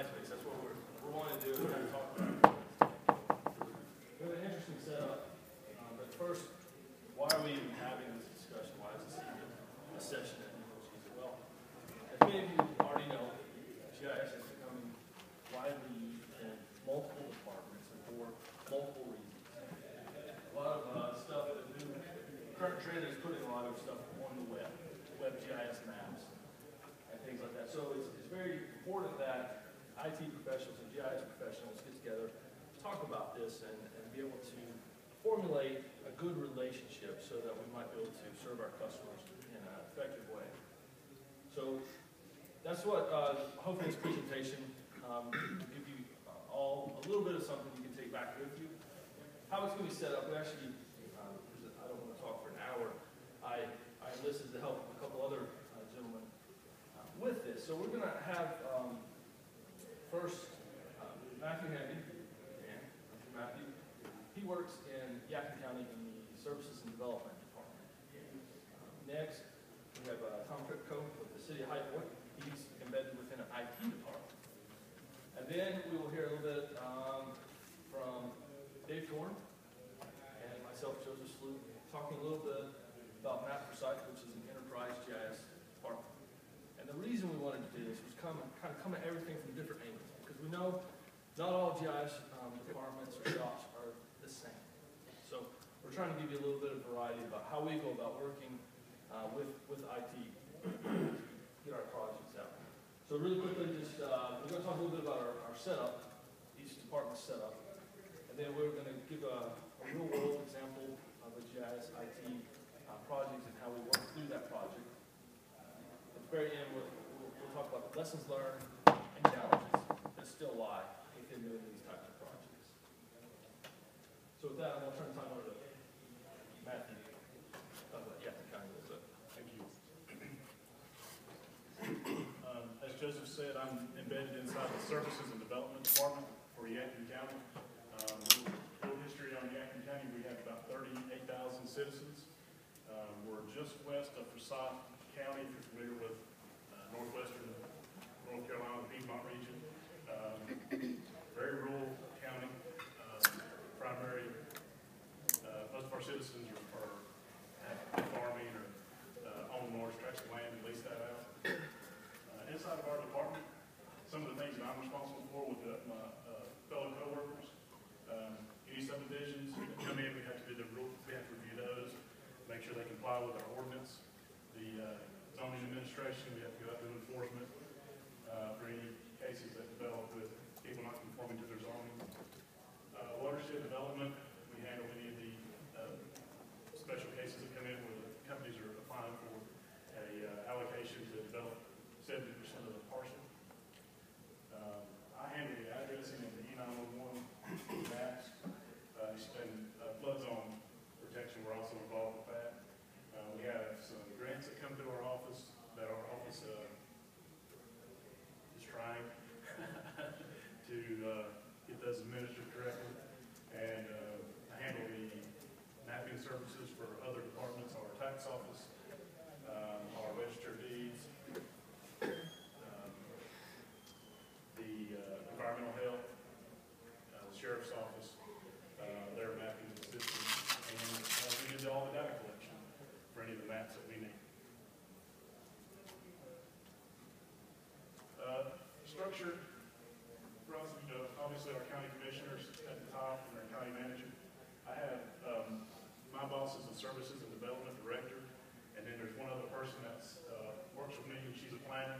space. That's what we're wanting to do. We're going to talk about. We have an interesting setup, but first, why are we even having this discussion? Why is this even a session at nclgisa? Well, as many of you already know, GIS is becoming widely used in multiple departments and for multiple reasons. A lot of stuff that current trend is putting a lot of stuff on the web GIS maps, and things like that. So it's very important that IT professionals and GIS professionals get together, talk about this, and be able to formulate a good relationship so that we might be able to serve our customers in an effective way. So that's what hopefully this presentation will give you all a little bit of something you can take back with you. How it's going to be set up, we actually, I don't want to talk for an hour, I enlisted the help of a couple other gentlemen with this. So we're going to have first Matthew Hamby. Matthew. He works in Yadkin County in the Services and Development Department. Next, we have Tom Tricot with the City of High Point. He's embedded within an IT department. And then we will hear a little bit from Dave Toren and myself, Joseph Sloop, talking a little bit about Map for Site, which is an enterprise GIS department. And the reason we wanted to do this was kind of come at everything from different angles, because we know not all GIS departments or shops are the same. So we're trying to give you a little bit of variety about how we go about working with IT to get our projects out. So really quickly, just we're going to talk a little bit about our setup, each department's setup, and then we're going to give a real-world example of a GIS IT project and how we work through that project. At the very end, we'll talk about the lessons learned and challenges that still lie in doing these types of projects. So with that, I'm going to turn the time over to Matthew. Thank you. As Joseph said, I'm embedded inside the Services and Development Department for Yadkin County. Little history on Yadkin County, we have about 38,000 citizens. We're just west of Forsyth County, if you're familiar with northwestern North Carolina, Piedmont region. Very rural county. Primary, most of our citizens are farming or own large tracts of land and lease that out. Inside of our department, some of the things that I'm responsible for with my fellow coworkers, any subdivisions that come in, we have to review those, make sure they comply with our ordinance. The zoning administration, we have to go out and do enforcement for any cases that develop with people not conforming to their zoning. Watershed development, we handle any of the special cases that come in where the companies are applying for a allocation to develop 70% of the parcel. I handle the addressing of the E911 maps. And flood zone protection, we're also involved with that. We have some grants that come through our office that our office is trying to get those administered correctly. And I handle the mapping services for other departments, our tax office, our register of deeds, the environmental health, the sheriff's office, their mapping systems, and we do all the data collection for any of the maps that we need. Structure for us, obviously our county commissioners at the top and our county manager. I have my boss is the Services and Development Director, and then there's one other person that works with me, and she's a planner.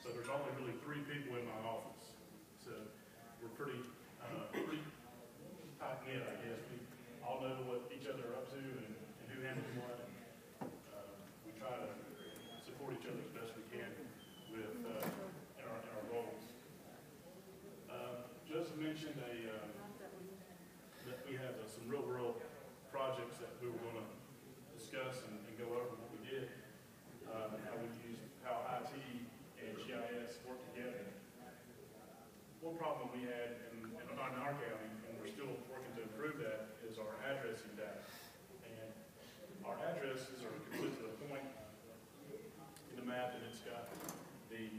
So there's only really 3 people in my office. So we're pretty tight-knit, I guess. We all know what each other are up to and who handles what. We try to support each other as best we can with in our roles. Joseph mentioned that we have some real-world projects that we were going to discuss and go over what we did, and how IT and GIS work together. One problem we had in our county, and we're still working to improve that, is our addressing data. And our addresses are consist of a point in the map, and it's got the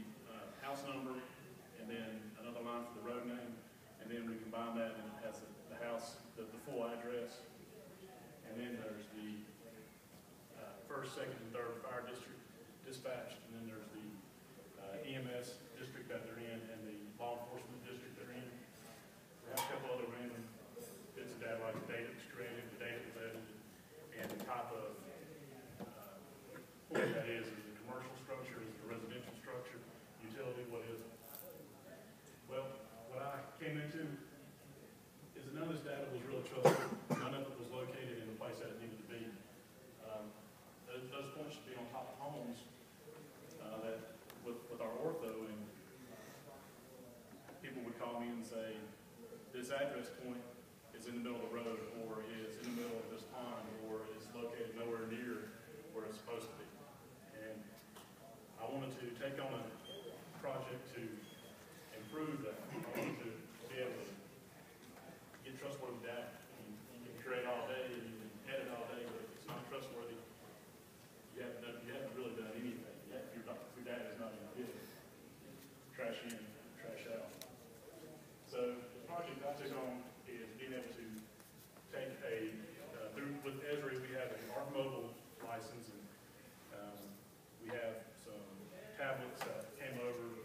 house number, and then another data was created, the data was edited, and the type of point that is it a commercial structure, is it a residential structure, utility, what is it? Well, what I came into is that none of this data was really trustworthy. None of it was located in the place that it needed to be. Those points should be on top of homes that with our ortho, and people would call me and say, this address point is in the middle of the road, or is in the middle of this pond, or is located nowhere near where it's supposed to be. And I wanted to take on a project to improve that. I wanted to be able to get trustworthy data. You can create all day, and you can edit all day, but if it's not trustworthy, you haven't really done anything. Your data is not any good. Trash in, trash out. So the project I took on is being able to take with Esri, we have an ARC Mobile license, and we have some tablets that came over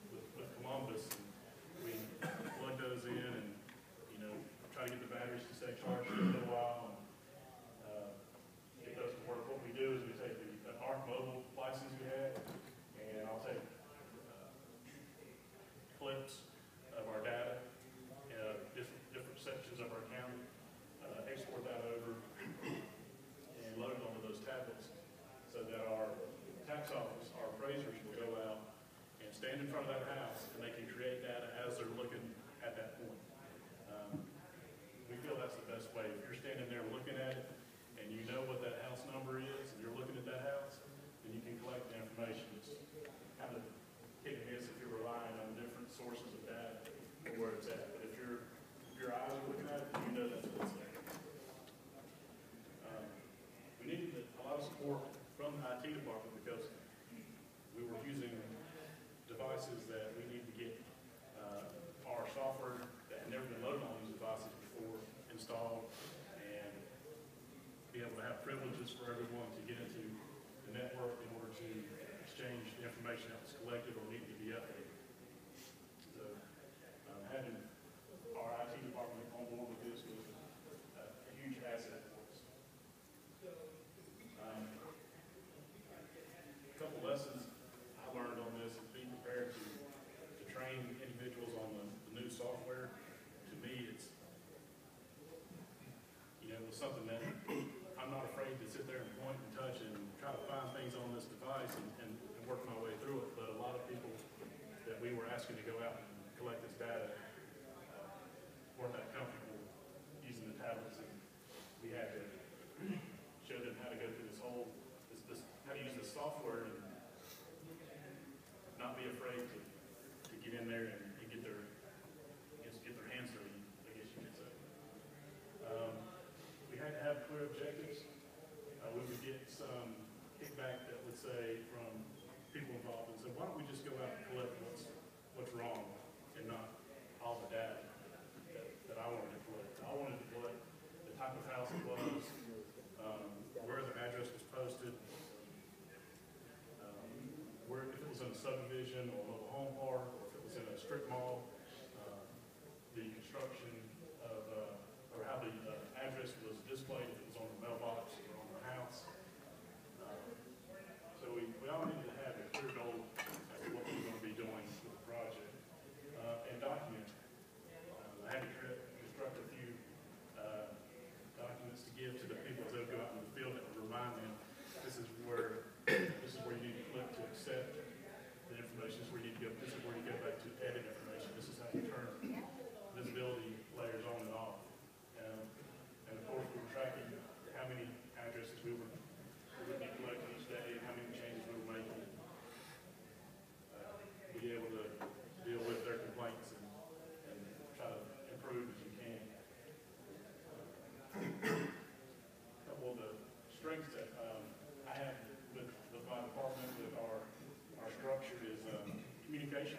with Columbus, and we plug those in and, try to get the batteries to stay charged for a little while and get those to work. What we do is we take the ARC Mobile license we have, and I'll take clips of our data, different sections of our county, export that over, and load it onto those tablets so that our tax office, our appraisers will go out and stand in front of that house, and they can create data as they're looking at that point. We feel that's the best way. If you're standing there looking at it, and you know what that house number is, and you're looking at that house, then you can collect the information. It's kind of hit and miss if you're relying on different sources of data for where it's at. But if your eyes are looking at it, you know that's what's there. We needed a lot of support from the IT department because we were using devices that we need to get our software that had never been loaded on these devices before installed, and be able to have privileges for everyone to get into the network in order to exchange the information that was collected or needed to be updated. So having our IT department on board with this was a huge asset for us. A couple lessons I learned on this is being prepared to train individuals on the new software. To me, it's was something that I'm not afraid to sit there and point and touch and try to find things on this device and work my way through it. But a lot of people that we were asking to go out and collect this data weren't that comfortable using the tablets, and we had to show them how to go through this how to use this software and not be afraid to get in there and get their hands dirty, I guess you could say. We had to have clear objectives. We would get some kickback that would say from people involved and say, why don't we just go out and collect what's wrong and not all the data that I wanted to collect. I wanted to collect the type of house it was, where the address was posted, where if it was in a subdivision or a mobile home park, or if it was in a strip mall, the construction of, or how the address was displayed, if it was on the mailbox or on the house. So we all needed to have a clear goal as to what we were going to be doing with the project, and document. I had to construct a few documents to give to the people as they go out in the field that would remind them this is where you need to click to accept the information. This is where you need to go. This is where you go back to edit information. This is how you turn visibility layers on and off. And of course, we were tracking how many addresses we would be collecting each day and how many changes we were making. Be able to deal with their complaints and try to improve as you can. A couple of the strengths that I have with my department, with our structure, is communication.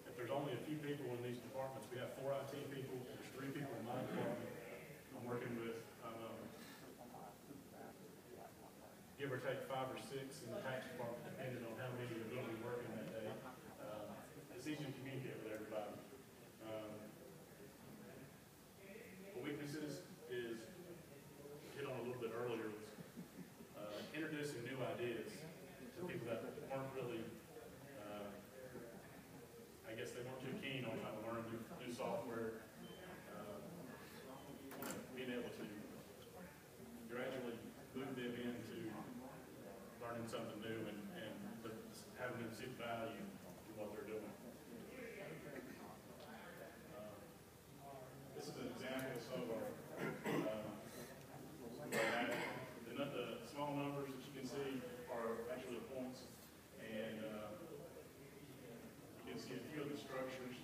If there's only a few people in these departments, we have 4 IT people, there's 3 people in my department. I'm working with, give or take 5 or 6 in the tax department, depending on how many are going to be working that day. It's easy to communicate with everybody. new software, being able to gradually move them into learning something new and having them see value in what they're doing. This is an example of some of our the small numbers that you can see are actually points, and you can see a few of the structures.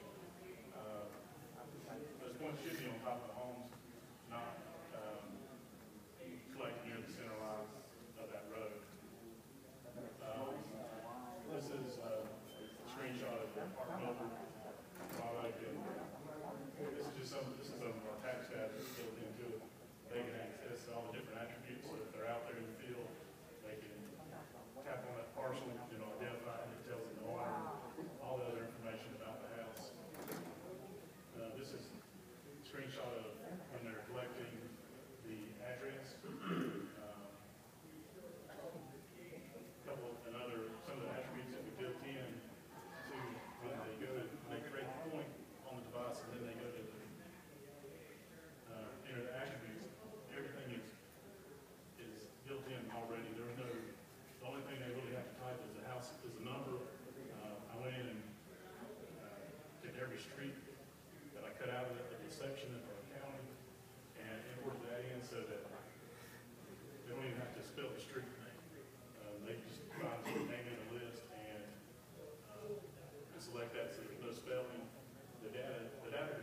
Those points should be on top of the homes, not collected near the center line of that road. This is a screenshot of our mobile product, and this is some of our tax data that's built into it. They can access all the different attributes. So if they're out there in the field, they can tap on that parcel, identify it. It tells them the owner, all the other information about the house. This is a screenshot of when they're collecting the address. Some of the attributes that we built in to when they create the point on the device, and then they go to enter the attributes. Everything is built in already. The only thing they really have to type is the house is a number. I went in and took every street that I cut out of the section of our county and imported that in so that they don't even have to spell the street name. They just find the name in the list and select that so there's no spelling. The data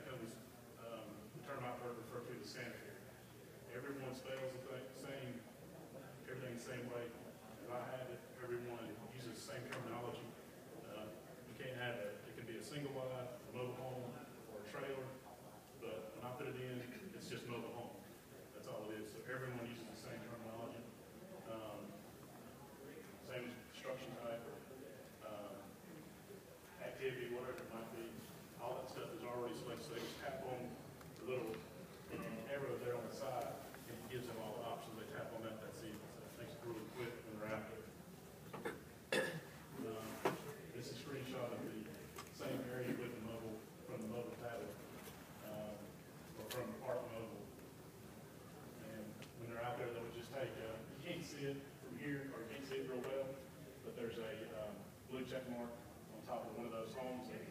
becomes the term I've heard referred to as sanitary. Everyone spells the same, everything the same way. If I have it, everyone uses the same terminology. You can't have it can be a single wide, a mobile home, or a trailer, but when I put it in, it's just mobile home. That's all it is. So everyone uses the same terminology. Same construction type, activity, whatever it might be. All that stuff is already selected. So they just tap on the little arrow there on the side, and it gives them all the options. They tap on that, that's it. So it makes it really quick when they're out there. This is a screenshot of the same area with the mobile, from the mobile tablet, or from Park Mobile. And when they're out there, they'll just take, you can't see it from here, or you can't see it real well, but there's a blue check mark on top of one of those homes, and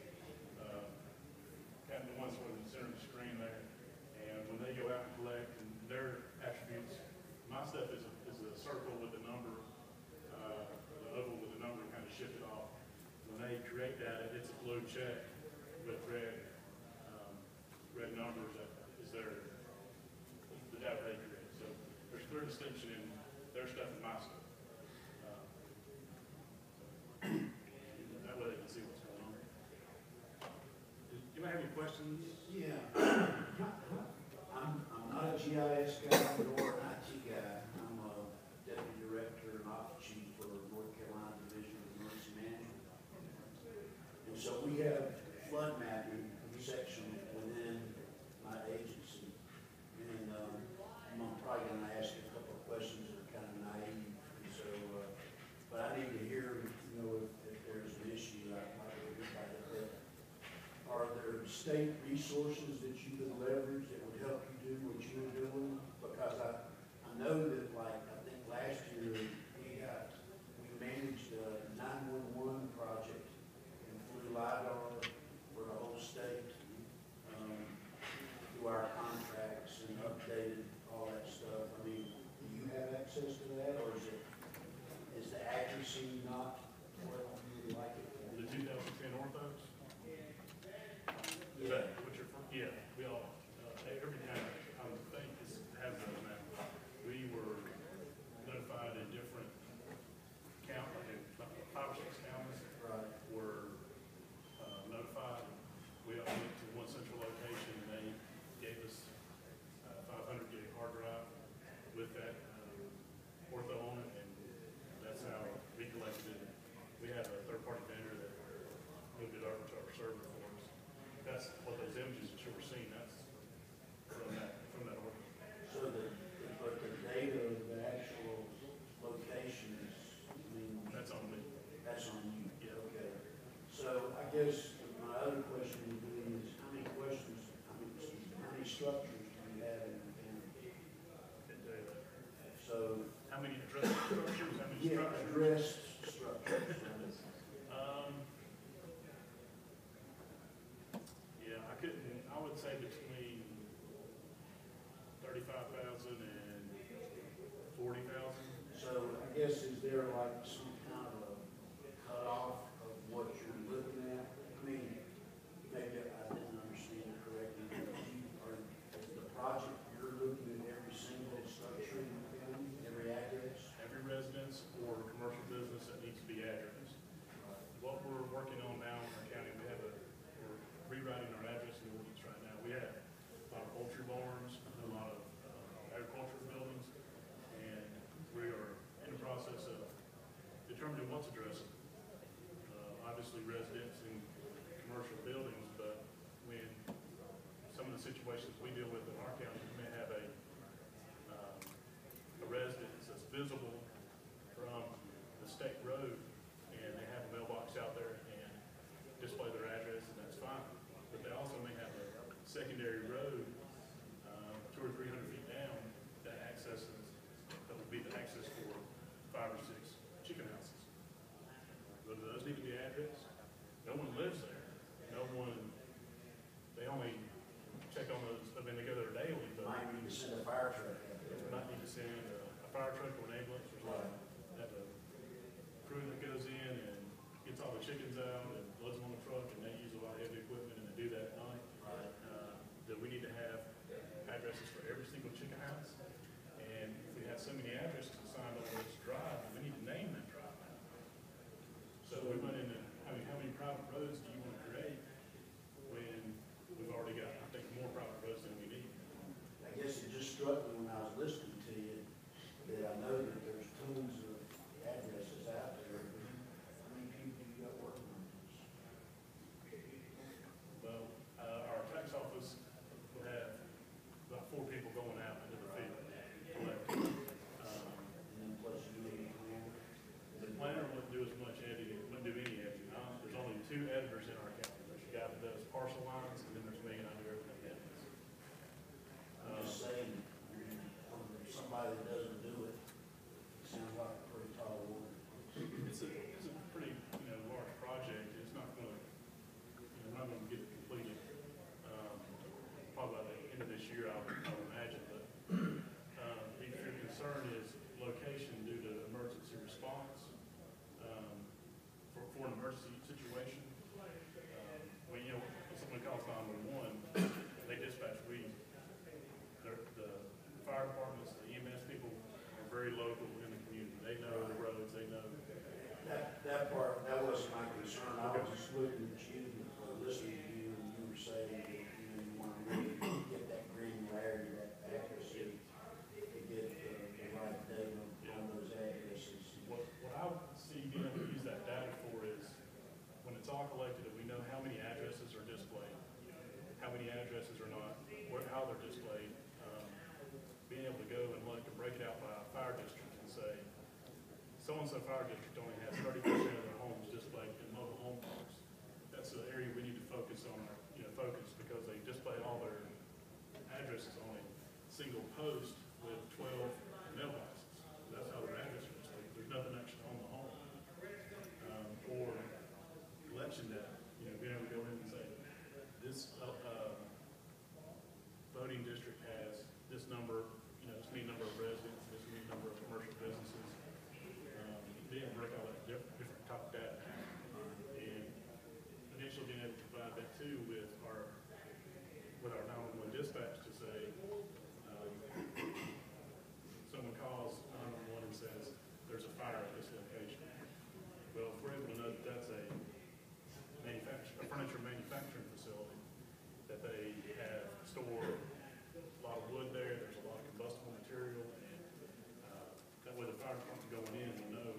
kind of the ones sort of in the center of the screen there. And when they go out and collect, and their attributes, my stuff is a circle with a number, the oval with a number kind of shifted off. When they create data, it's a blue check with red numbers that is the data they create. So there's clear distinction in their stuff and my stuff. That way they can see what's going on. You might have any questions? Yeah. I'm not a GIS guy nor an IT guy. I'm a deputy director and office chief for North Carolina Division of Emergency Management. And so we have flood mapping section within my agency. And I'm probably going to ask you a couple of questions that are kind of naive. And so, but I need to hear, if there's an issue, I might be able to find it. Are there state resources that you could leverage that would help you do what you were doing? Because I know that, I think last year we managed a 911 project and flew LiDAR for the whole state through our contracts and updated all that stuff. I mean, do you have access to that, or is the accuracy not what you would like it to be? The 2010 orthos? Yeah. Yeah, we all, every time I think this has a map. We were notified in different counties, I think 5 or 6 counties were notified. We all went to one central location, and they gave us 500 gig hard drive with that ortho on it, and that's how we collected it. We had a third-party vendor that moved it over to our server for us. That's what those images that you were seeing, that's from that order. So but the data of the actual location is, That's on me. that's on you? Yeah. Okay. So I guess my other question would be is, how many questions structures do you have in the county? Didn't tell you that. So, How many address structures, how many yeah, structures? addressed structures. Yeah, I would say between 35,000 and 40,000. So I guess is there like some kind of a cutoff of what you're looking at? I mean, maybe I didn't understand it correctly, but is the project, you're looking at every single structure in the county, every address? Every residence or commercial business that needs to be addressed. What we're working on now in our county, we're rewriting our addressing ordinance right now. We have a lot of poultry barns, a lot of agricultural buildings, and we are in the process of determining what's addressable. Obviously residents and commercial buildings, but when some of the situations we deal with in our county, we may have a residence that's visible from the state road, and they have a mailbox out there and display their address, and that's fine. But they also may have a secondary road, 200 or 300 feet down, that would be the access for 5 or 6 chicken houses. Do those need to be addressed? No one lives there. They only check on those, I mean, they go there daily, but Might need to send a fire truck out there. might need to send a fire truck or an ambulance or something. Have a crew that goes in and gets all the chickens out and loads them on the truck, and they use a lot of heavy equipment, and they do that at night. Right. That we need to have addresses for every single chicken house. And if we have so many addresses assigned on this drive, we need to name that drive now. So we run into, how many private roads do you want to create when we've already got, I think, more private roads than we need? I guess it just struck me when I was listening to you that I know that there's tons of addresses out there. How many people you got working on this? Well, our tax office will have about 4 people going out into the field collecting. And then plus you need a planner. The planner wouldn't do as much editing, wouldn't do any editing. There's only 2 editors in our county. There's a guy that does parcel lines, and then there's me, and I do everything else. I'm just saying, from somebody that doesn't do it, it sounds like a pretty tall order. It's a pretty, large project. It's not gonna, we're not gonna get it completed, probably by the end of this year, I would imagine, but, if your concern is location due to emergency response, for an emergency situation, when someone calls 911, they dispatch, the fire departments, the EMS people are very local in the community. They know the roads, they know. That part, that wasn't my concern. I was just looking at you, listening to you, and you were saying that, you want to really get that granularity, that accuracy, to get the right data on those addresses. What I see being able to use that data for is when it's all collected and we know how many addresses are displayed, how many addresses are not, how they're displayed, being able to go and look and break it out by a fire district and say, so-and-so fire district only has 30% of their homes displayed in mobile home parks. That's the area we need to focus on, because they display all their addresses on a single post with 12 mailboxes. That's how their addresses are displayed. There's nothing actually on the home. Or election data, being able to go in and say, this voting district has this number, this many number of residents, this many number of commercial businesses. Being able to break all that different top data. And initially being able to provide that too with our 911 dispatch to say, someone calls 911 and says, there's a fire at this location. Well, if we're able to know that that's a furniture manufacturing facility, that they have stored a lot of wood there, there's a lot of combustible material, and that way the fire department going in will know,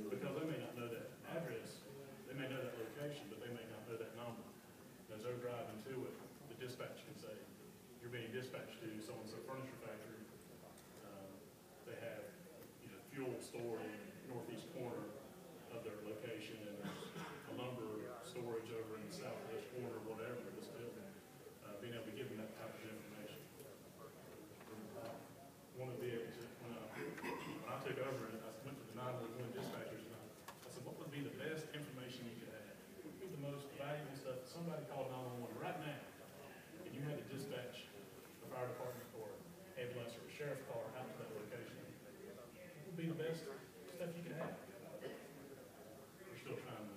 because they may not know that address, they may know that location, but they may not know that number. As they're driving to it, the dispatch can say, you're being dispatched to so-and-so furniture factory. They have fuel stored in the northeast corner of their location, and there's a lumber storage over in the southwest corner, whatever, this building. Being able to give them that type to call 911 right now, and you had to dispatch the fire department or ambulance or a sheriff's car out to that location, it would be the best stuff you could have. We're still trying to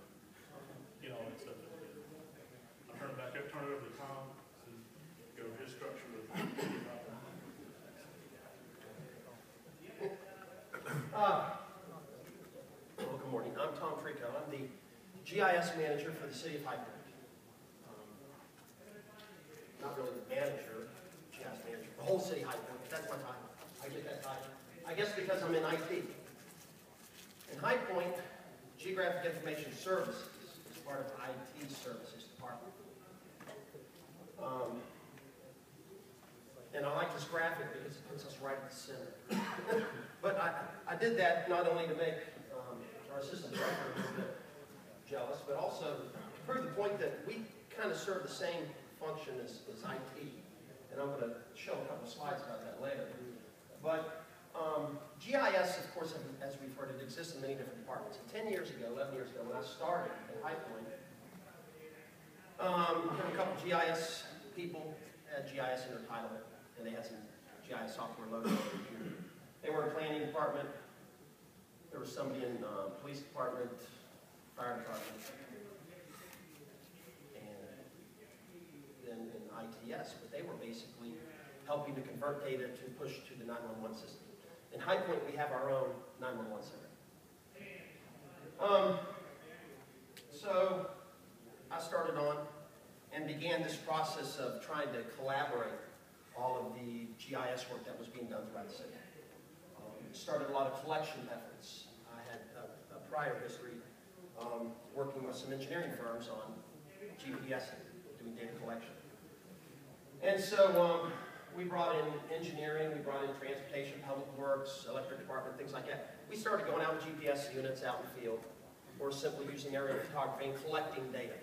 get all that stuff together. I'll turn it over to Tom to go over his structure with Well, good morning. I'm Tom Tricot. I'm the GIS manager for the city of High Point. Not really the manager, GIS manager, the whole city of High Point. That's my title. I get that title. I guess because I'm in IT. In High Point, Geographic Information Services is part of IT Services Department. And I like this graphic because it puts us right at the center. But I did that not only to make our assistant director a little bit jealous, but also to prove the point that we kind of serve the same function as IT. And I'm going to show a couple slides about that later. But GIS, of course, as we've heard, it exists in many different departments. And 10 years ago, 11 years ago, when I started at High Point, a couple GIS people had GIS in their title, and they had some GIS software loaded on their computer. They were in planning department. There was somebody in police department, fire department, and then in ITS. But they were basically helping to convert data to push to the 911 system. In High Point, we have our own 911 center. So I started on and began this process of trying to collaborate all of the GIS work that was being done throughout the city. Started a lot of collection efforts. I had a prior history working with some engineering firms on GPS, doing data collection. And so we brought in engineering, we brought in transportation, public works, electric department, things like that. We started going out with GPS units out in the field, or simply using aerial photography and collecting data.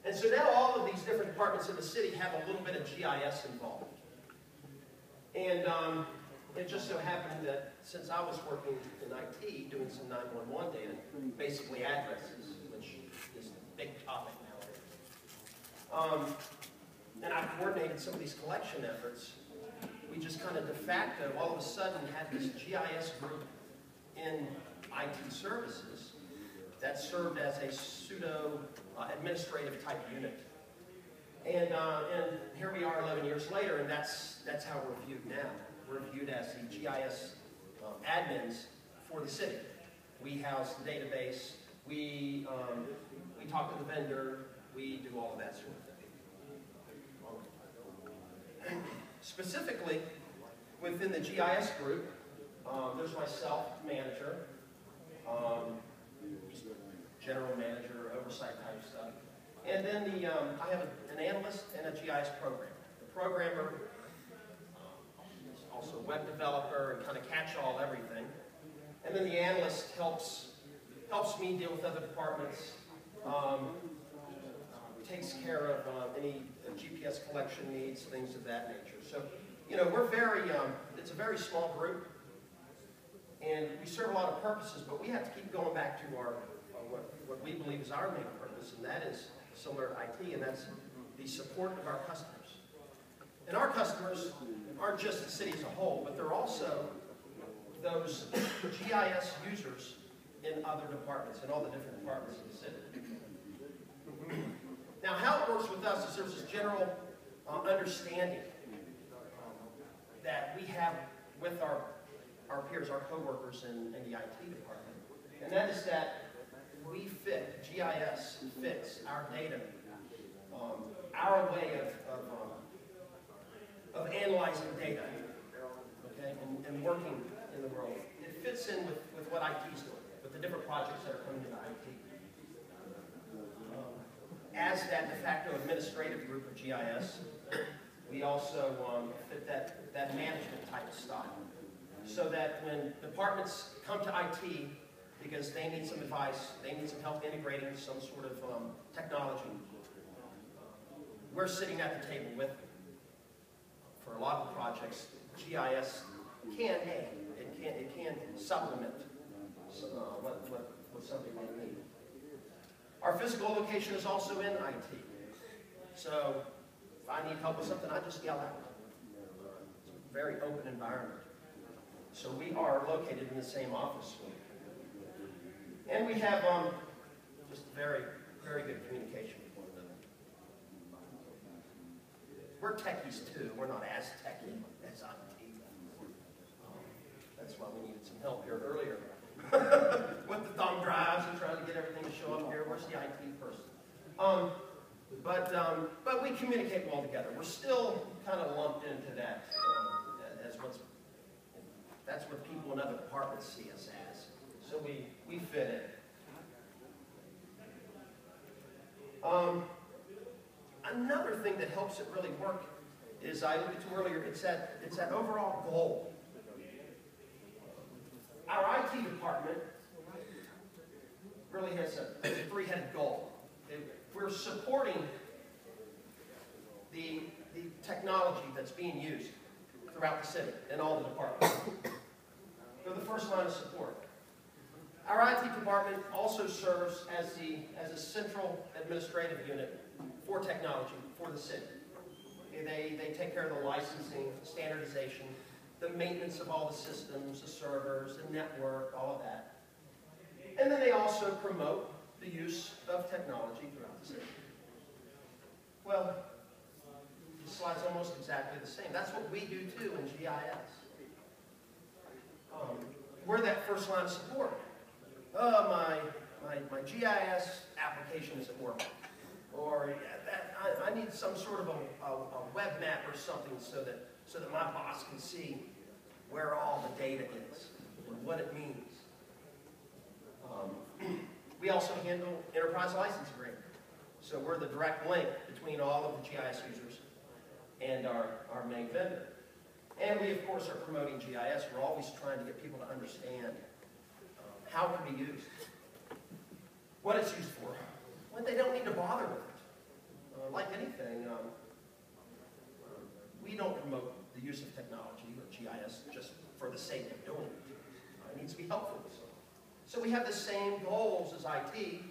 And so now all of these different departments in the city have a little bit of GIS involved. And it just so happened that since I was working in IT, doing some 911 data, basically addresses, which is a big topic nowadays, and I coordinated some of these collection efforts, we just kind of de facto, all of a sudden, had this GIS group in IT services that served as a pseudo-administrative type unit. And here we are 11 years later, and that's how we're viewed now. We're viewed as the GIS admins for the city. We house the database, we talk to the vendor, we do all of that sort of thing. Specifically, within the GIS group, there's myself, manager, general manager, oversight type stuff. And then I have an analyst and a GIS programmer. The programmer is also a web developer and kind of catch-all everything. And then the analyst helps me deal with other departments, takes care of any GPS collection needs, things of that nature. So, you know, we're it's a very small group, and we serve a lot of purposes, but we have to keep going back to our what we believe is our main purpose, and that is similar to IT, and that's the support of our customers. And our customers aren't just the city as a whole, but they're also those GIS users in other departments, in all the different departments of the city. Now, how it works with us is there's this general understanding that we have with our peers, our coworkers in the IT department, and that is that GIS fits our data, our way of analyzing data, okay, and working in the world. It fits in with what IT is doing, with the different projects that are coming into IT. As that de facto administrative group of GIS, we also fit that management type style, so that when departments come to IT because they need some advice, they need some help integrating some sort of technology, we're sitting at the table with them. For a lot of the projects, GIS can aid, it can supplement what somebody might need. Our physical location is also in IT. So if I need help with something, I just yell out. It's a very open environment. So we are located in the same office. And we have just very, very good communication with one another. We're techies too. We're not as techy as IT. That's why we needed some help here earlier. With the thumb drives and trying to get everything to show up here. Where's the IT person? But we communicate well together. We're still kind of lumped into that as that's what people in other departments see us as. So we fit in. Another thing that helps it really work is, I alluded to earlier, it's that overall goal. Our IT department really has a three-headed goal. We're supporting the technology that's being used throughout the city in all the departments. They're the first line of support. Our IT department also serves as a central administrative unit for technology for the city. They take care of the licensing, standardization, the maintenance of all the systems, the servers, the network, all of that. And then they also promote the use of technology throughout the city. Well, the slide's almost exactly the same. That's what we do too in GIS. We're that first line of support. My GIS application isn't working. Or I need some sort of a web map or something so that my boss can see where all the data is and what it means. We also handle enterprise license agreement. So we're the direct link between all of the GIS users and our main vendor. And we, of course, are promoting GIS. We're always trying to get people to understand how it can be used, what it's used for, when they don't need to bother with it. Like anything, we don't promote the use of technology or GIS just for the sake of doing it. It needs to be helpful. So we have the same goals as IT.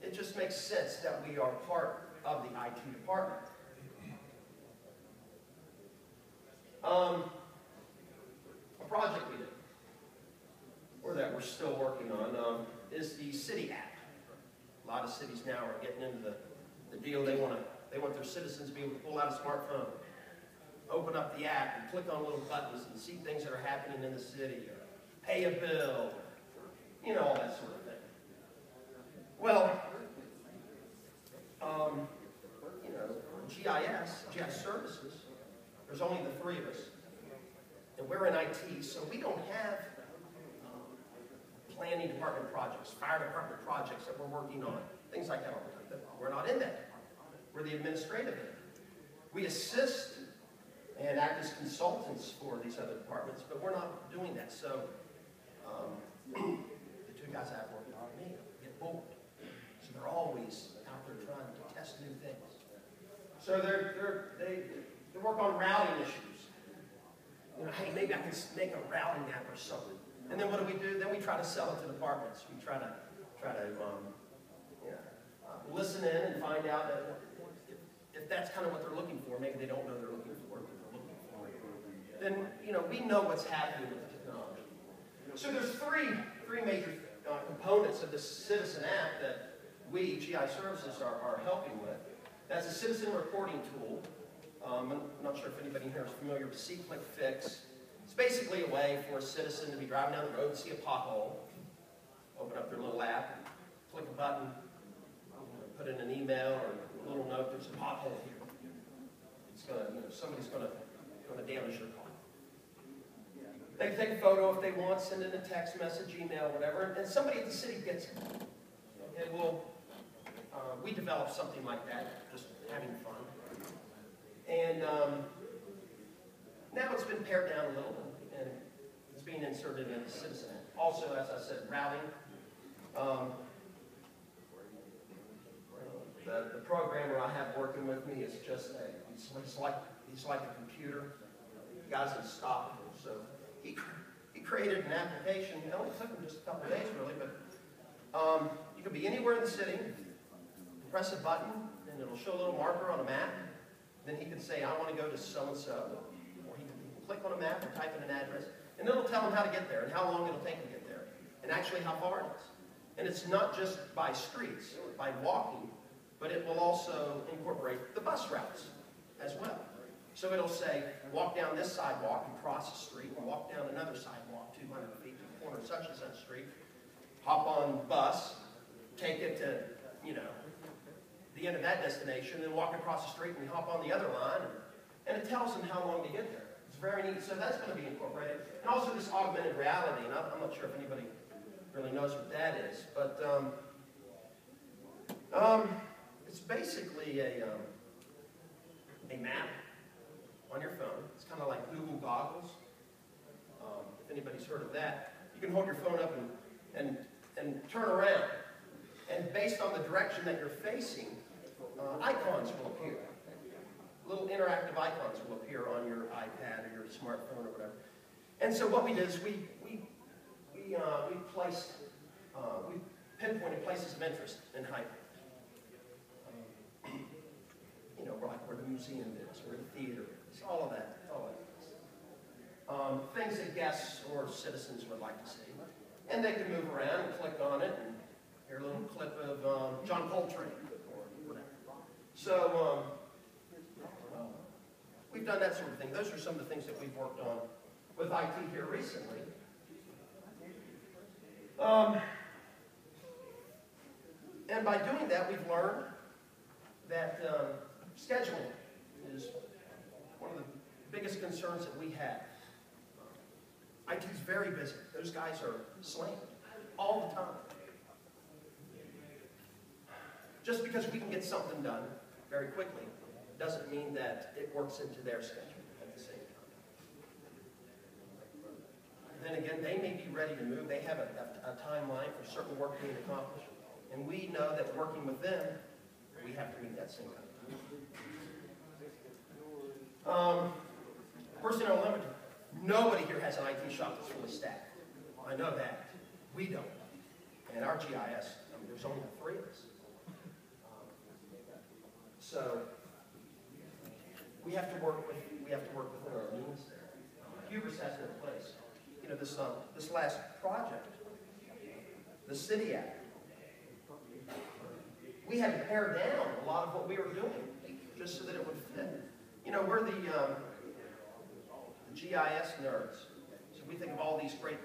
It just makes sense that we are part of the IT department. A project we did, or that we're still working on, is the city app. A lot of cities now are getting into the deal. They want their citizens to be able to pull out a smartphone, open up the app, and click on little buttons and see things that are happening in the city, or pay a bill, you know, all that sort of thing. Well, you know, GIS services, there's only the three of us. And we're in IT, so we don't have planning department projects, fire department projects that we're working on, things like that. We're not in that department. We're the administrative end. We assist and act as consultants for these other departments, but we're not doing that. So the two guys I have working on me get bored. So they're always out there trying to test new things. So they work on routing issues. You know, hey, maybe I can make a routing app or something. And then what do? Then we try to sell it to departments. We try to listen in and find out that if that's kind of what they're looking for, maybe they don't know they're looking for what they're looking for. Then, you know, we know what's happening with the technology. So there's three major components of the citizen app that we, GI Services, are helping with. That's a citizen reporting tool. I'm not sure if anybody here is familiar with See, Click, Fix. It's basically a way for a citizen to be driving down the road and see a pothole, open up their little app, click a button, put in an email or a little note, there's a pothole here. It's gonna, you know, somebody's gonna damage your car. They can take a photo if they want, send in a text message, email, whatever, and somebody at the city gets it. Okay, well, we developed something like that, just having fun. And now it's been pared down a little bit, and it's being inserted into the Citizen Act. Also, as I said, routing. The programmer I have working with me is just he's like a computer. The guy's unstoppable. So he created an application. It only took him just a couple of days, really, but You could be anywhere in the city, press a button, and it'll show a little marker on a map. Then he can say, I want to go to so-and-so. Or he can click on a map or type in an address, and it'll tell him how to get there and how long it'll take him to get there, and actually how far it is. And it's not just by streets, by walking, but it will also incorporate the bus routes as well. So it'll say, walk down this sidewalk and cross the street, and walk down another sidewalk 200 feet to the corner of such and such street, hop on the bus, take it to, the end of that destination, then walk across the street and hop on the other line, and it tells them how long to get there. It's very neat. So that's going to be incorporated. And also this augmented reality, and I'm not sure if anybody really knows what that is, but it's basically a map on your phone. It's kind of like Google goggles. If anybody's heard of that, you can hold your phone up and turn around. And based on the direction that you're facing, icons will appear. Little interactive icons will appear on your iPad or your smartphone or whatever. And so what we did is we pinpointed places of interest in hiking. Where the museum is, where the theater is, all of that. Things that guests or citizens would like to see. And they can move around and click on it and hear a little clip of John Coltrane or whatever. So we've done that sort of thing. Those are some of the things that we've worked on with IT here recently. And by doing that, we've learned that scheduling is one of the biggest concerns that we have. IT is very busy. Those guys are slammed all the time. Just because we can get something done very quickly doesn't mean that it works into their schedule at the same time. Then again, they may be ready to move. They have a timeline for certain work being accomplished. And we know that working with them, we have to meet that same time. Personnel limited. Nobody here has an IT shop that's fully staffed. I know that. We don't. And our GIS, there's only 3 of us. So we have to work within our means there. Hubris has no place. This last project, the City Act, we had to pare down a lot of what we were doing just so that it would fit. We're the GIS nerds. So we think of all these great,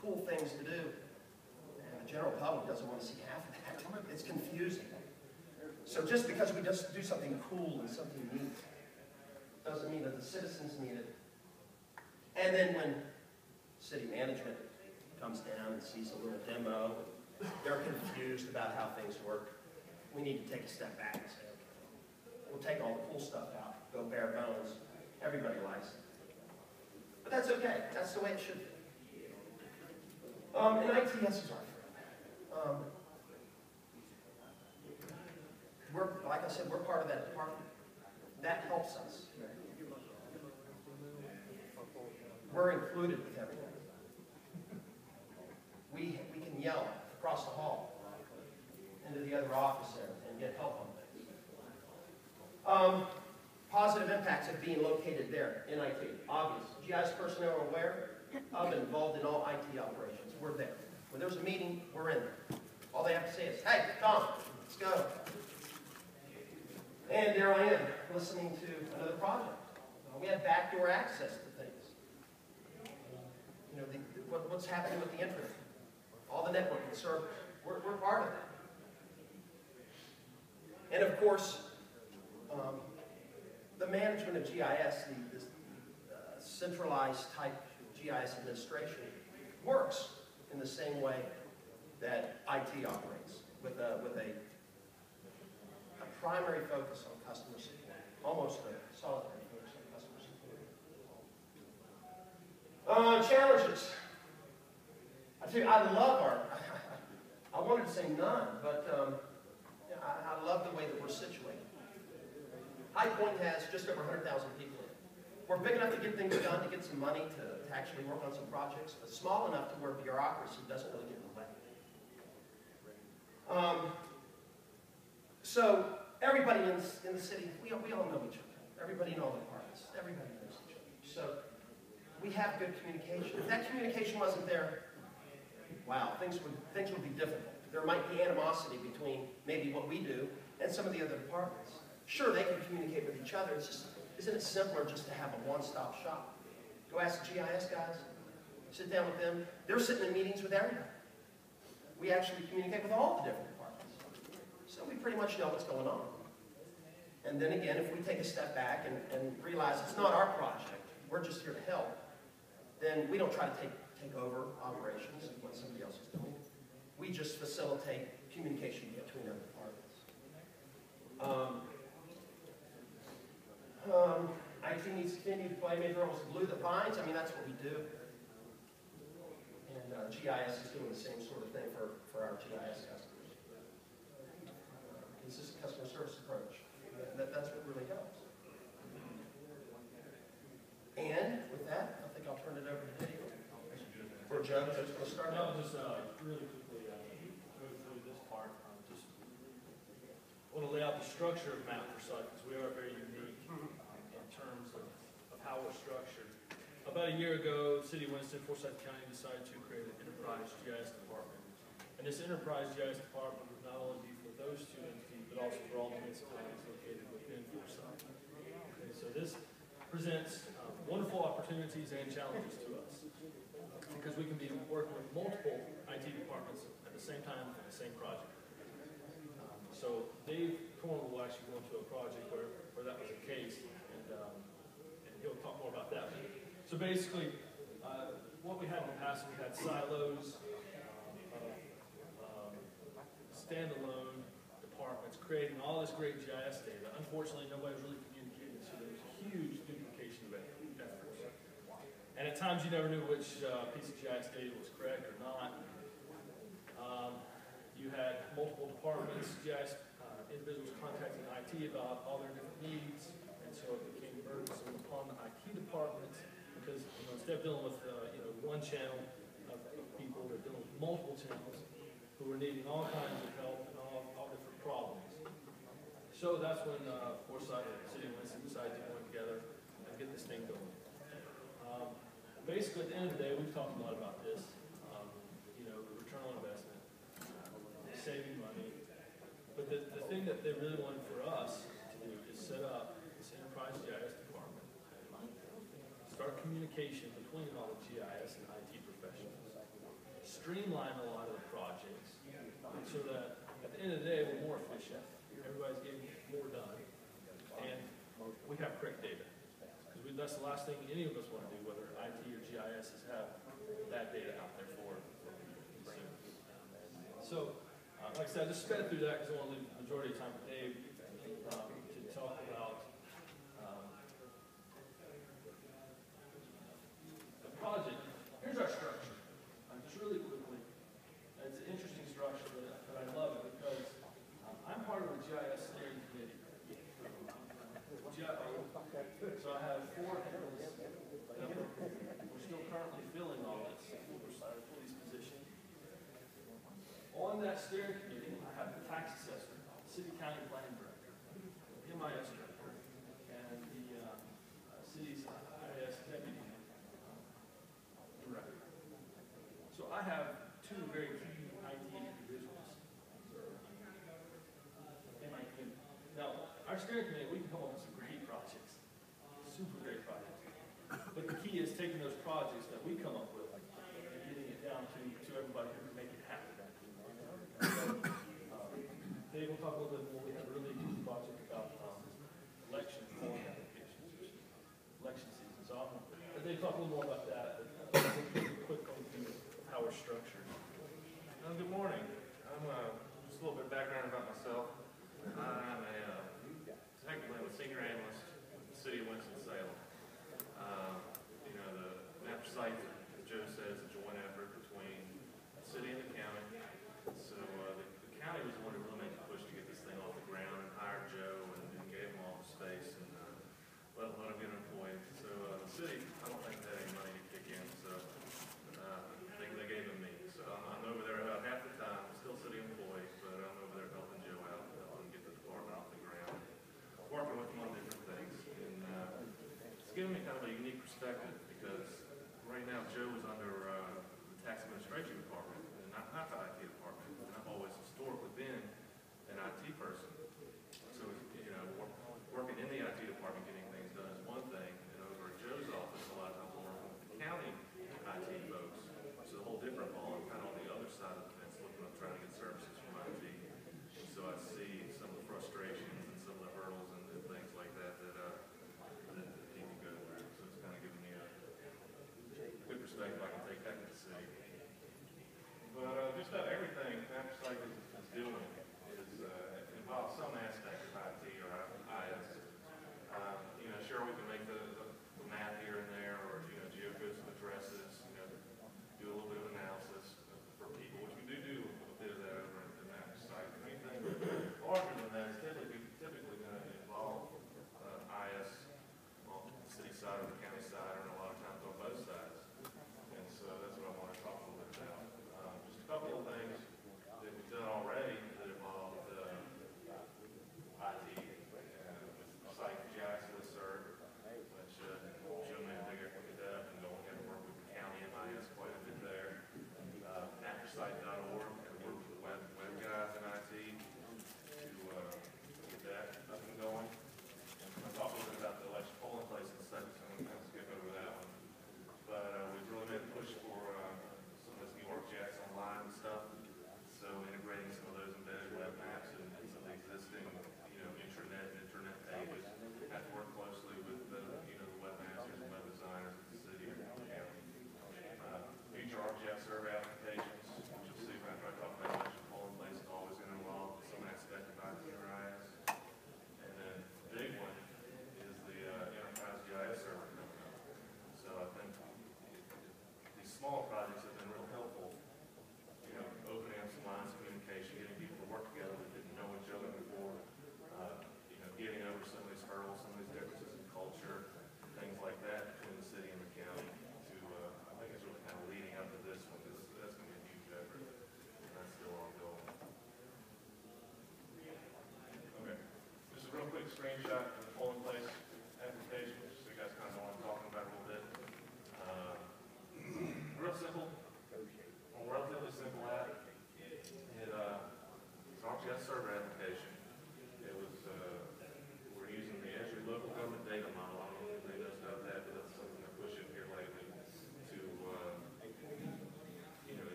cool things to do. And the general public doesn't want to see half of that. It's confusing. So just because we just do something cool and something neat doesn't mean that the citizens need it. And then when city management comes down and sees a little demo, they're confused about how things work, we need to take a step back and say, okay, we'll take all the cool stuff out, go bare bones. Everybody likes it. But that's okay. That's the way it should be. And ITS is our friend. Like I said, we're part of that department. That helps us. We're included with everything. We can yell across the hall into the other office there and get help on things. Positive impacts of being located there in IT. Obvious. GIS personnel are aware of and involved in all IT operations. We're there. When there's a meeting, we're in there. All they have to say is, hey, Tom, let's go. And there I am, listening to another project. We have backdoor access to things. What's happening with the internet? All the networking servers. We're part of that. And of course, the management of GIS, this centralized type GIS administration, works in the same way that IT operates, with a primary focus on customer support, almost a solitary focus on customer support. Challenges. I love I wanted to say none, but I love the way that we're situated. High Point has just over 100,000 people in it. We're big enough to get things done, to get some money to actually work on some projects, but small enough to where bureaucracy doesn't really get in the way. So everybody in the city, we all know each other. Everybody in all the departments, everybody knows each other. So we have good communication. If that communication wasn't there, wow, things would be difficult. There might be animosity between maybe what we do and some of the other departments. Sure, they can communicate with each other. It's just, isn't it simpler just to have a one-stop shop? Go ask the GIS guys. Sit down with them. They're sitting in meetings with everybody. We actually communicate with all the different departments. So we pretty much know what's going on. And then again, if we take a step back and realize it's not our project, we're just here to help, then we don't try to take over operations and what somebody else is doing. We just facilitate communication between other departments. IT needs to continue to play major roles to glue the vines. I mean, that's what we do. And GIS is doing the same sort of thing for our GIS customers. Consistent customer service approach. That's what really helps. And with that, I think I'll turn it over to Dave. Or Joe, Joe's going to start. No, just really quickly go through this part. Just want to lay out the structure of map for site because we are very unique in terms of how we're structured. About a year ago, City of Winston, Forsyth County decided to create an enterprise GIS department. And this enterprise GIS department would not only be for those two entities, but also for all the municipalities located within Forsyth. Okay, so this presents wonderful opportunities and challenges to us because we can be working with multiple IT departments at the same time for the same project. So Dave Toren will actually go into a project where that was the case, and he'll talk more about that. So basically, what we had in the past, we had silos of standalone departments creating all this great GIS data. Unfortunately, nobody was really communicating, so there was a huge duplication of efforts. And at times, you never knew which piece of GIS data was correct or not. You had multiple departments, GIS individuals contacting IT about all their different needs, and so it became burdensome upon the IT department because instead of dealing with one channel of people, they're dealing with multiple channels who were needing all kinds of help and all different problems. So that's when Forsyth and City of Winston decided to work together and get this thing going. Basically, at the end of the day, we've talked a lot about this. Return on investment, saving money. But the thing that they really wanted for us to do is set up this enterprise GIS department, start communication between all the GIS and IT professionals, streamline a lot of the projects, so that at the end of the day, we're more efficient. Everybody's getting more done, and we have correct data. Because that's the last thing any of us want to do, whether IT or GIS, is have that data out there for consumers. So, like I said, I just sped through that because I want to leave the majority of time for Dave to talk about the project. Here's our structure. Just really quickly. It's an interesting structure, but I love it because I'm part of the GIS steering committee. So I have 4 analysts. We're still currently filling all this these positions. On that steering committee, I have the tax assessor, city county planning director, MIS director, and the city's IS deputy director. So I have 2 very key IT individuals in my committee. Now, our steering committee, we can come up with some great projects, super great projects. But the key is taking those projects that we come up with and getting it down to everybody who can make it happen. Dave will talk a little bit more. We have a really good project about election form applications, election season. So I'll let Dave talk a little more about that. But a quick overview of how we're structured. Good morning. Just a little bit of background about myself. I'm technically a senior analyst with the City of Winston-Salem. The master site is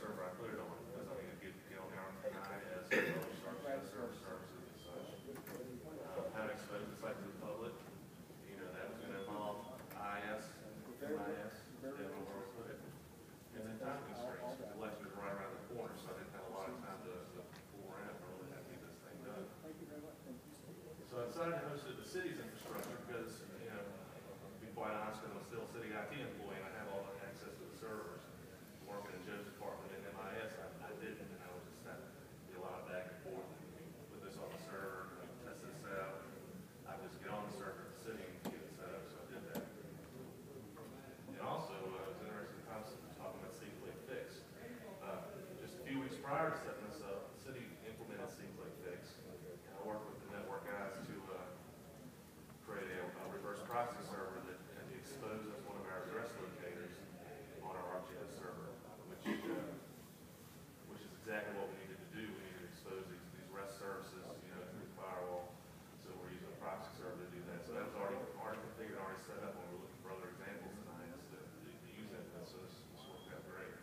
server I put it on, because I mean, it get on there on IS, services and such. How to expose the site to the public, you know, that was gonna involve IS, MIS, and where we put it. And then time constraints, the election is right around the corner, so I didn't have a lot of time to fool around, really had to get this thing done. So I decided to host it at the city's infrastructure because, you know, to be quite honest, I'm still a city IT employee and I have all the access to the servers. Working in Joe's department in MIS, I didn't, and I was just having to do a lot of back and forth. Put this on the server, test this out. I just get on the server at the city and get it set up, so I did that. And also, it was interesting concept talking about SQL Fix. Just a few weeks prior to setting this up, the city implemented SQL Fix. And I worked with the network guys to create a reverse proxy server that exposes one of our address locators on our ArcGIS server, which is exactly what we needed to do. We needed to expose these REST services, you know, through the firewall. So we're using a proxy server to do that. So that was already configured, already set up when we were looking for other examples tonight to use that. So this worked out great.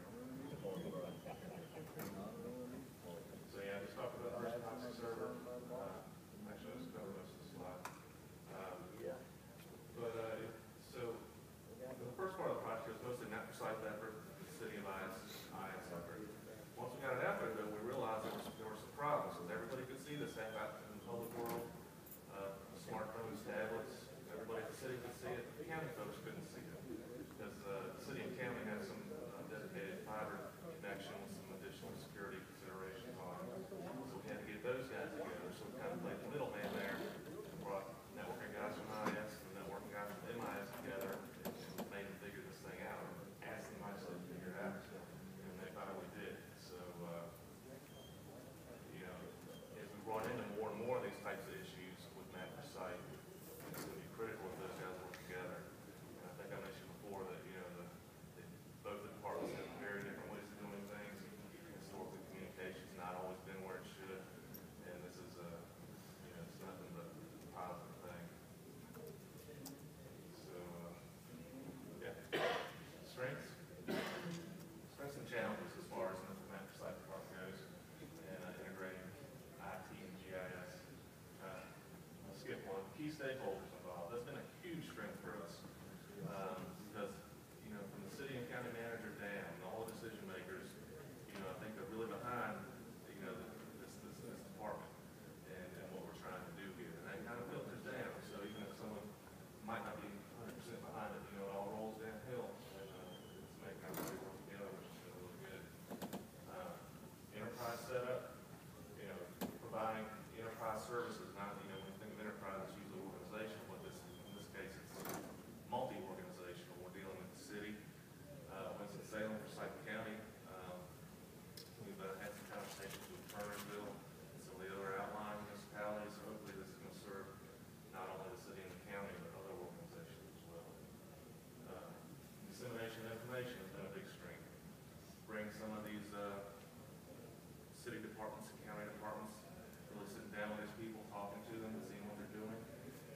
So yeah, just talk about the REST proxy server. Actually, let's cover most of the slide. So the first part of the project was mostly map site effort, the city of IS effort. Once we got it out there, though, we realized there were some problems. Everybody could see this out in the public world, smartphones, tablets, everybody at the city could see it. The county folks couldn't see it because the city and county had some dedicated fiber connection with some additional security considerations on it. So we had to get those guys together. So we kind of played the middleman there, brought networking guys from IS and networking guys from MIS together, and made them figure this thing out, and asked them nicely to figure it out. And they finally did. So, you know, as we run into more and more of these types of issues with map per site, it's going to be critical that those guys work together. And I think I mentioned before that, you know, both the departments have very different ways of doing things. Historically, communication's not always been where it should. And this is, you know, it's nothing but a positive thing. So, yeah. Strengths and challenges as far as the map per site department goes, and integrating IT and GIS. I'll skip one. Key stakeholders involved. That's been a huge strength for us because, you know, from the city and county manager down, all the decision makers, you know, I think they're really behind, you know, this department and what we're trying to do here. And that kind of filters down. So even if someone might not be 100% behind it, you know, it all rolls downhill. And it's making everybody work together, which is really good. Enterprise setup, you know, providing enterprise services, not, you know, when you think of enterprise, it's usually organizational, but in this case, it's multi-organizational. We're dealing with the city, Winston-Salem for Site County. We've had some conversations with Torenville and some of the other outlying municipalities. So hopefully this is going to serve not only the city and the county, but other organizations as well. Dissemination of information has been a big strength. Bring some of these city departments and county departments, really sitting down with these people, talking to them and seeing what they're doing.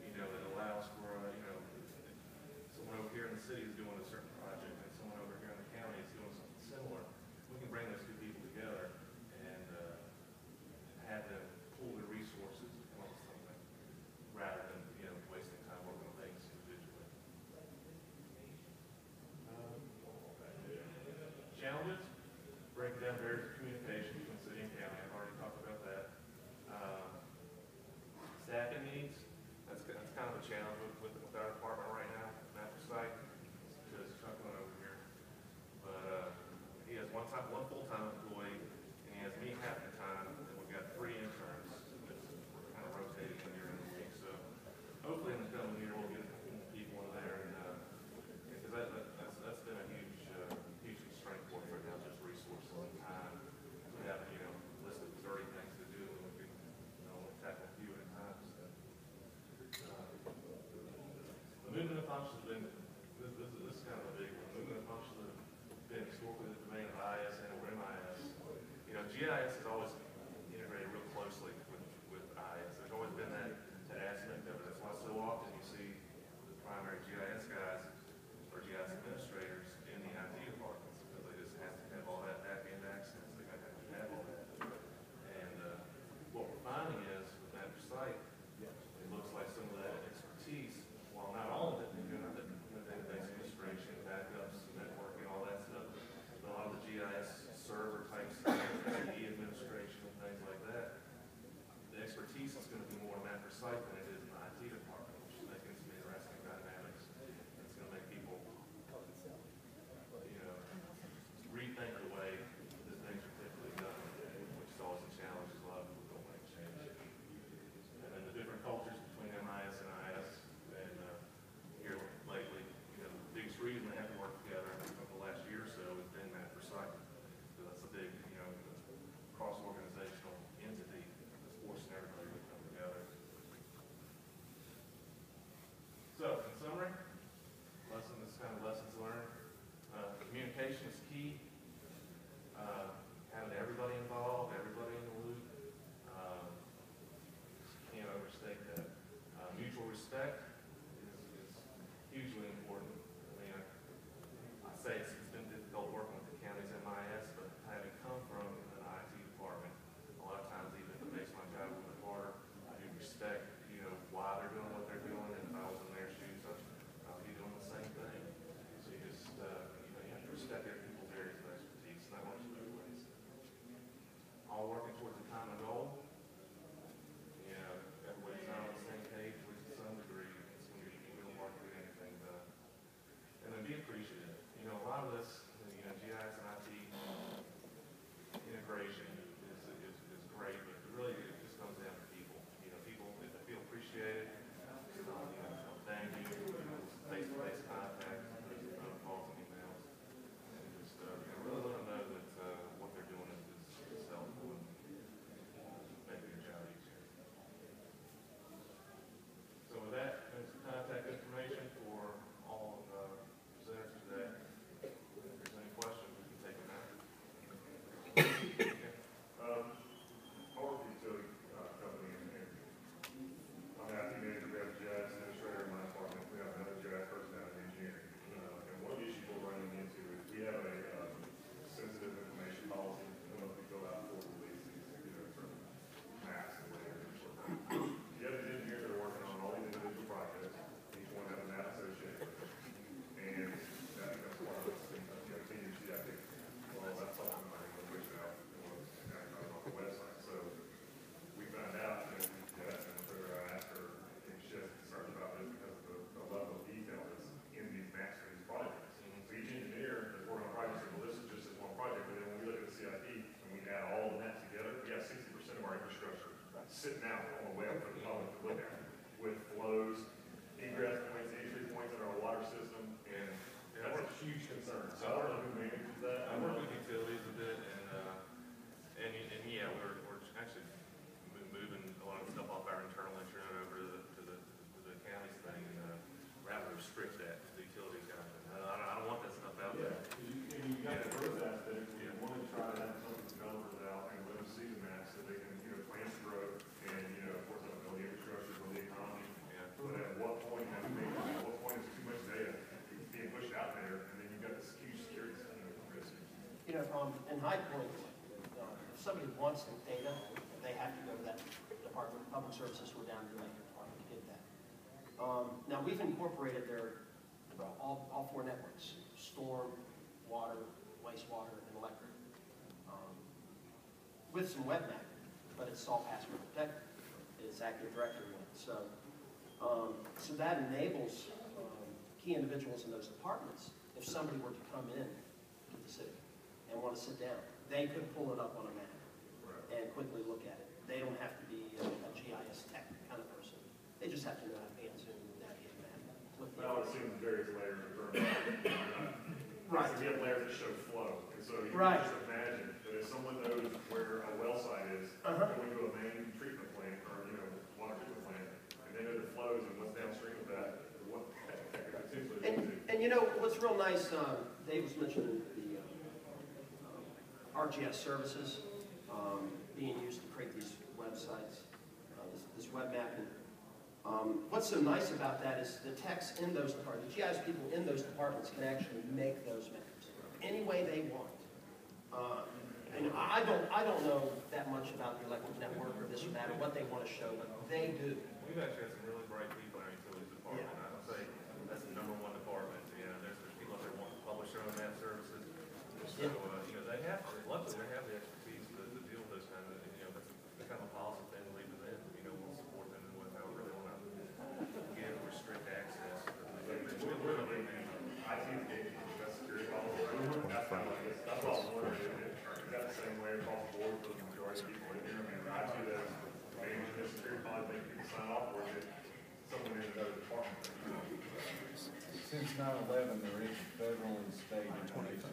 You know, it allows for, you know, someone over here in the city is doing a certain project and someone over here in the county is doing something similar. We can bring those two people together and have them pool their resources to come up with something rather than, you know, wasting time working on things individually. Challenges, break down barriers of communication between city and county. I've already talked about that. Staffing needs, that's kind of a challenge with our department right now. Map per site, just chuckling over here. But he has one full-time employee, and he has me half the time, and we've got 3 interns. We're kind of rotating in during the week. So hopefully in the coming year we'll get a couple more people in there, and because that's been a huge strength for us right now, just resources and time. We have, you know, a list of 30 things to do, and we can, you know, only tackle a few at a time. So, the movement of functions has been, this is kind of a big one. The movement of functions have been historically the domain of IS and or communication is key. Having everybody involved, everybody in the loop. Can't overstate that. Mutual respect is hugely important. I mean, I say it's been difficult working with the county's MIS, but having come from an IT department, a lot of times even if it makes my job a little bit harder, I do respect, why they're doing what they're doing, and if I was in their shoes, I'll be doing the same thing. So you just, you have to respect other people's areas of expertise, and that works both ways. All working towards a common goal. Everybody's not on the same page with some degree. It's going to be real hard to get anything done. And then be appreciative. A lot of this, GIS and IT integration is great, but really it just comes down to people. People, if they feel appreciated, thank you, face-to-face contact, phone calls and emails, and just really let them know that what they're doing is helpful and making your job easier. So with that, there's contact information for all of the presenters today. If there's any questions, we can take them out. Our utility company in here. I'm the IT manager, we have a GIS administrator in my department, we have another GIS person out in engineering. And one of the issues we're running into is we have a sensitive information policy, when we fill out for releases, from maps and whatever. You have these engineers that are working on all these individual projects, each one has a map associated with it. And that becomes part of the senior CIP. Well, that's something I'm going to push out on the website. So we found out that I asked her if she has concerns about this because of the level of detail that's in these maps for these projects. So each engineer that's working on projects said, well, this is just this one project, but then when we look at the CIP and we add all the maps together, we have 60% of our infrastructure sitting out on the web for the public to look at, with flows, egress points, entry points in our water system, and that's a huge concern. So I don't know who manages that. I work with utilities a bit, and yeah, we're actually moving a lot of stuff off our internal internet over to the county's thing, and rather restrict that to the utilities guys. I don't want that stuff out there. Yeah, you got the growth aspect. We want to try to have some developers out and let them see the maps so they can, plan for growth and, of course, build the infrastructure for the economy. Yeah. But at what point have we made, at what point is too much data being pushed out there, and then you've got this huge security risk? In High Point, if somebody wants the data, they have to go to that Department of Public Services or down to the Electric Department to get that. Now, we've incorporated all four networks: storm, water, wastewater, and electric, with some web mapping, but it's all password protected. It's Active Directory linked. So that enables key individuals in those departments, if somebody were to come in to the city and want to sit down, they could pull it up on a map and quickly look at it. They don't have to be a GIS tech kind of person. They just have to know how to answer and navigate a map. But I would assume various layers of right. So we have layers that show flow. And so you can just imagine that if someone knows where a well site is, going to a main treatment plant or, water treatment plant, and they know the flows and what's downstream of that, what that could potentially lead to. And what's real nice, Dave was mentioning the RGS services being used to create these websites, this web mapping. What's so nice about that is the techs in those departments, the GIS people in those departments can actually make those maps any way they want. And I don't know that much about the electric network or this or that or what they want to show, but they do. We've actually had some really bright people in our utilities department. I would say that's the #1 department. There's people out there wanting to publish their own map services. So, they have, luckily they have the expertise to deal with those kind of, that's kind of a policy thing to leave to them. We'll support them in however they want to give restrict access. We're the big thing. IT engagement, that's security policy. That's kind of like this. That's all I'm wondering. Is that the same way across the board for the majority of people in here? I mean, IT that's managing the security policy, making people sign off, or is it someone in another department? Since 9/11, there is a federal and state information